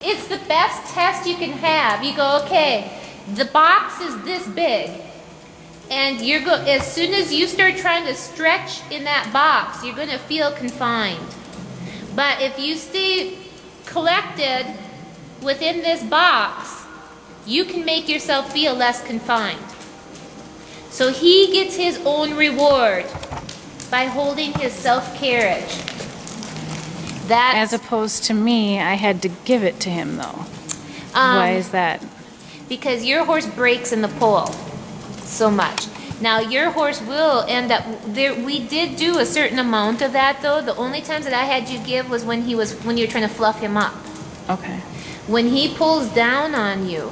It's the best test you can have. You go, okay, the box is this big. And as soon as you start trying to stretch in that box, you're going to feel confined. But if you stay collected within this box, you can make yourself feel less confined. So he gets his own reward by holding his self-carriage. As opposed to me, I had to give it to him, though. Why is that? Because your horse breaks in the pull so much. Now your horse will end up there. We did do a certain amount of that, though. The only times that I had you give was when you're trying to fluff him up. Okay. When he pulls down on you,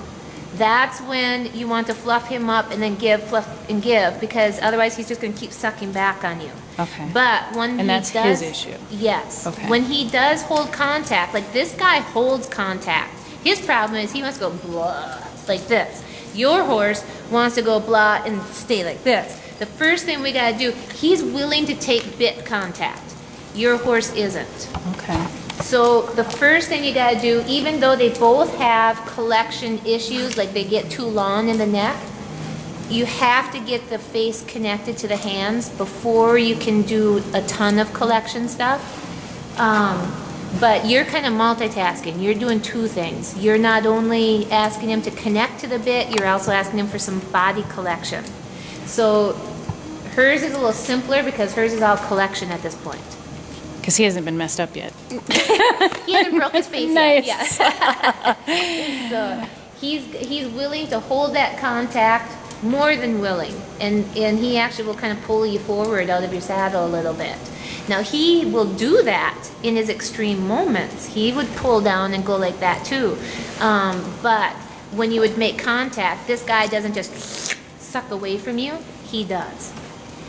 that's when you want to fluff him up and then fluff and give, because otherwise he's just going to keep sucking back on you. Okay. But when and that's his issue. Yes. Okay. When he does hold contact, like this guy holds contact. His problem is he wants to go blah like this. Your horse wants to go blah and stay like this. The first thing we got to do, he's willing to take bit contact. Your horse isn't. Okay. So the first thing you got to do, even though they both have collection issues, like they get too long in the neck, you have to get the face connected to the hands before you can do a ton of collection stuff. But you're kind of multitasking. You're doing two things. You're not only asking him to connect to the bit, you're also asking him for some body collection. So hers is a little simpler because hers is all collection at this point. Because he hasn't been messed up yet. He hasn't broke his face nice. yet. Yeah. So he's willing to hold that contact, more than willing, and he actually will kind of pull you forward out of your saddle a little bit. Now he will do that in his extreme moments. He would pull down and go like that too. But when you would make contact, this guy doesn't just suck away from you. He does.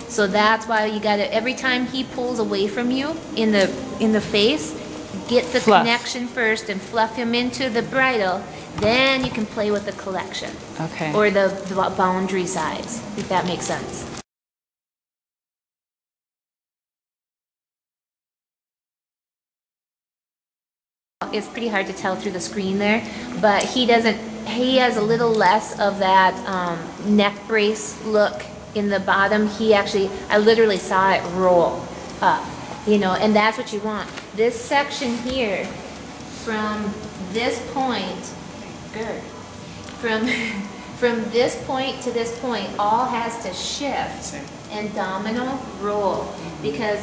So that's why you gotta, every time he pulls away from you in the face, get the connection first and fluff him into the bridle. Then you can play with the collection. Okay. Or the boundary size, if that makes sense. It's pretty hard to tell through the screen there, but he has a little less of that neck brace look in the bottom. I literally saw it roll up, and that's what you want. This section here, from this point, from this point to this point, all has to shift and domino roll, because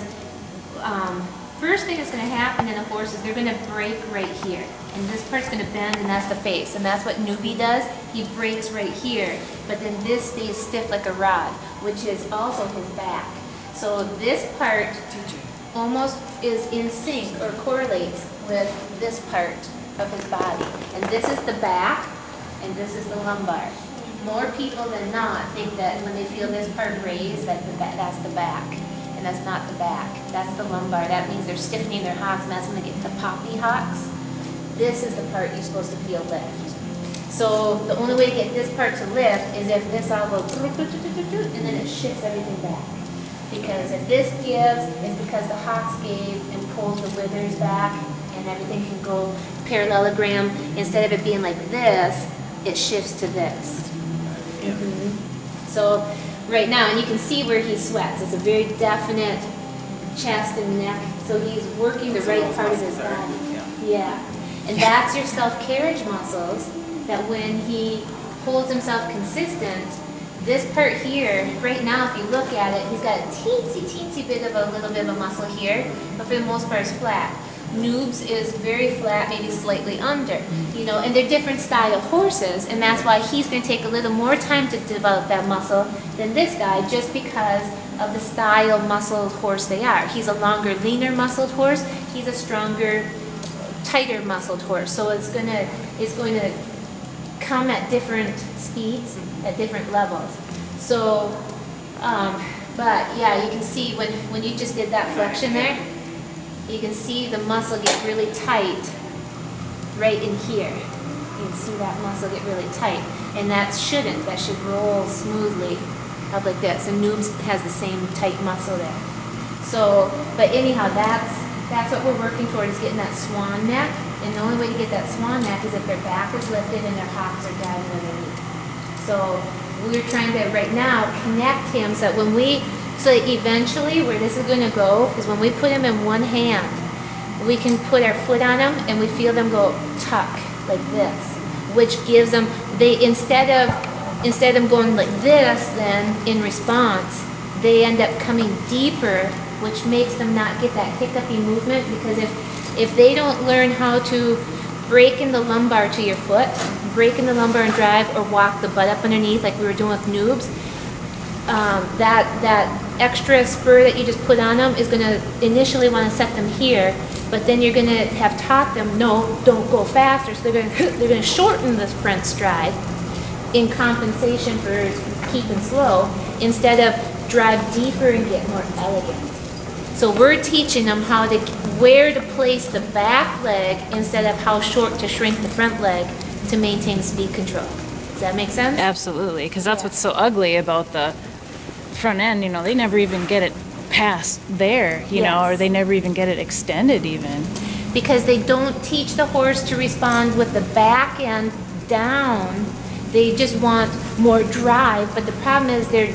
first thing that's going to happen in a horse is they're going to break right here, and this part's going to bend, and that's the face, and that's what newbie does. He breaks right here, but then this stays stiff like a rod, which is also his back. So this part almost is in sync or correlates with this part of his body, and this is the back, and this is the lumbar. More people than not think that when they feel this part raised, that's the back. And that's not the back. That's the lumbar. That means they're stiffening their hocks, and that's when they get the poppy hocks. This is the part you're supposed to feel lift. So the only way to get this part to lift is if this all goes, and then it shifts everything back. Because if this gives, it's because the hocks gave and pulls the withers back, and everything can go parallelogram. Instead of it being like this, it shifts to this. So right now, and you can see where he sweats. It's a very definite chest and neck, so he's working the right part of his body. Yeah, and that's your self-carriage muscles, that when he holds himself consistent, this part here, right now, if you look at it, he's got a teensy bit of a little bit of a muscle here, but for the most part, it's flat. Noob's is very flat, maybe slightly under, and they're different style horses, and that's why he's going to take a little more time to develop that muscle than this guy, just because of the style muscled horse they are. He's a longer, leaner muscled horse. He's a stronger, tighter muscled horse. So it's going to come at different speeds, at different levels. So, but yeah, you can see when you just did that flexion there, you can see the muscle get really tight right in here. You can see that muscle get really tight, and that should roll smoothly up like this. And Noobs has the same tight muscle there. So, but anyhow, that's what we're working toward, is getting that swan neck And the only way to get that swan neck is if their back is lifted and their hocks are driving underneath. So we're trying to, right now, connect him so that so that eventually where this is going to go is when we put him in one hand, we can put our foot on him and we feel them go tuck like this, which gives them, instead of them going like this then in response, they end up coming deeper, which makes them not get that hiccupy movement, because if they don't learn how to break in the lumbar to your foot, break in the lumbar and drive, or walk the butt up underneath like we were doing with noobs, that extra spur that you just put on them is going to initially want to set them here, but then you're going to have taught them, no, don't go faster, so they're going to shorten the front stride in compensation for keeping slow, instead of drive deeper and get more elegant. So we're teaching them where to place the back leg instead of how short to shrink the front leg to maintain speed control. Does that make sense? Absolutely, because that's what's so ugly about the front end. They never even get it past there, you know, or they never even get it extended even. Because they don't teach the horse to respond with the back end down. They just want more drive, but the problem is they're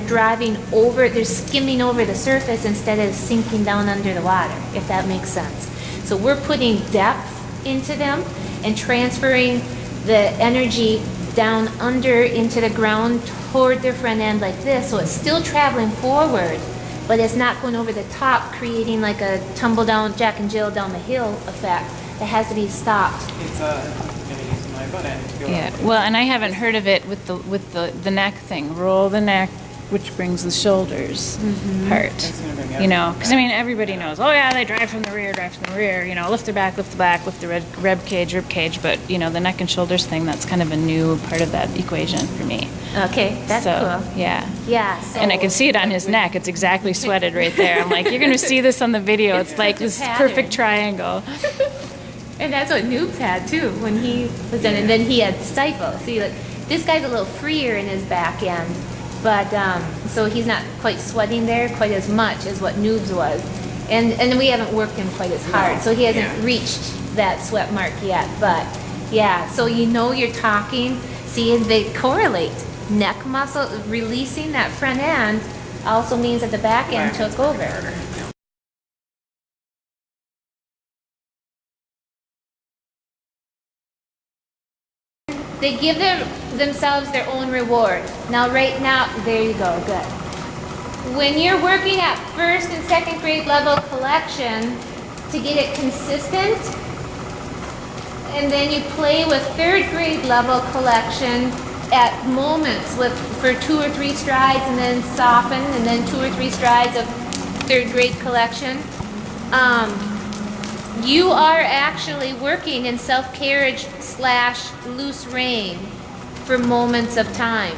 skimming over the surface instead of sinking down under the water, if that makes sense. So we're putting depth into them and transferring the energy down under into the ground toward their front end like this, so it's still traveling forward, but it's not going over the top, creating like a tumble down Jack and Jill down the hill effect. It has to be stopped. It's gonna use my butt end to go up. Well, and I haven't heard of it with the neck thing. Roll the neck, which brings the shoulders part. That's gonna bring Because everybody knows. Oh yeah, they drive from the rear. Lift their back, lift the back, lift the rib cage. But the neck and shoulders thing, that's kind of a new part of that equation for me. Okay, that's cool. Yeah. Yeah. So And I can see it on his neck. It's exactly sweated right there. I'm like, you're going to see this on the video. It's like this perfect triangle. And that's what Noobs had too when he was done. And then he had stifle. See, like, this guy's a little freer in his back end, but so he's not quite sweating there quite as much as what Noobs was. And we haven't worked him quite as hard, so he hasn't reached that sweat mark yet. But yeah, so you're talking. See, they correlate. Neck muscle releasing that front end also means that the back end took over. They give themselves their own reward. Now, right now, there you go, good. When you're working at first and second grade level collection to get it consistent, and then you play with third grade level collection at moments for 2 or 3 strides and then soften, and then 2 or 3 strides of third grade collection. You are actually working in self-carriage / loose rein for moments of time.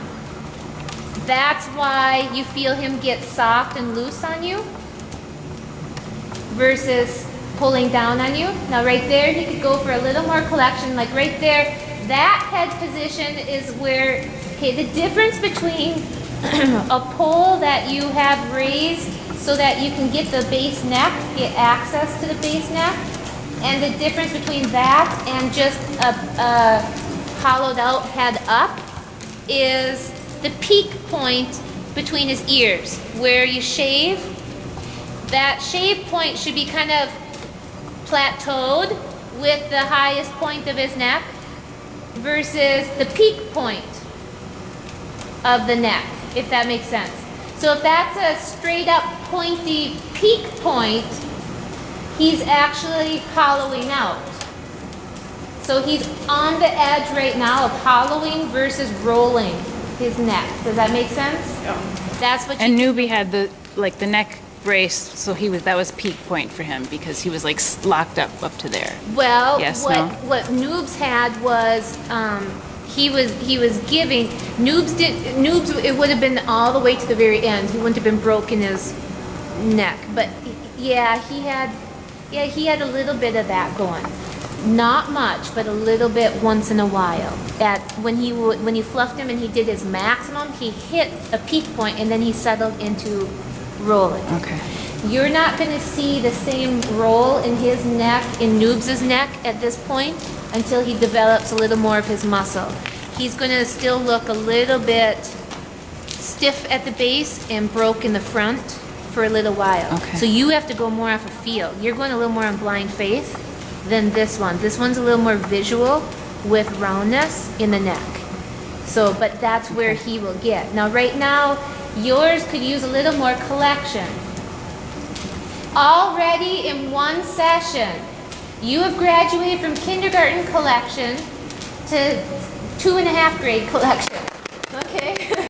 That's why you feel him get soft and loose on you versus pulling down on you. Now right there, he could go for a little more collection, like right there. That head position is where, the difference between a pole that you have raised so that you can get the base neck, get access to the base neck, and the difference between that and just a hollowed out head up is the peak point between his ears, where you shave. That shave point should be kind of plateaued with the highest point of his neck versus the peak point of the neck, if that makes sense. So if that's a straight up pointy peak point, he's actually hollowing out. So he's on the edge right now of hollowing versus rolling his neck. Does that make sense? Yeah. That's what And Newbie had the neck brace, so that was peak point for him because he was like locked up to there. Well, Yes, what Noobs had was he was giving Noobs it would have been all the way to the very end. He wouldn't have been broken his neck, but he had a little bit of that going. Not much, but a little bit once in a while. When you fluffed him and he did his maximum, he hit a peak point and then he settled into rolling. Okay. You're not going to see the same roll in his neck, in Noobs' neck at this point, until he develops a little more of his muscle. He's going to still look a little bit stiff at the base and broke in the front for a little while. Okay. So you have to go more off of feel. You're going a little more on blind faith than this one. This one's a little more visual with roundness in the neck. So, but that's where he will get. Now, right now, yours could use a little more collection. Already in one session, you have graduated from kindergarten collection to 2.5 grade collection. Okay?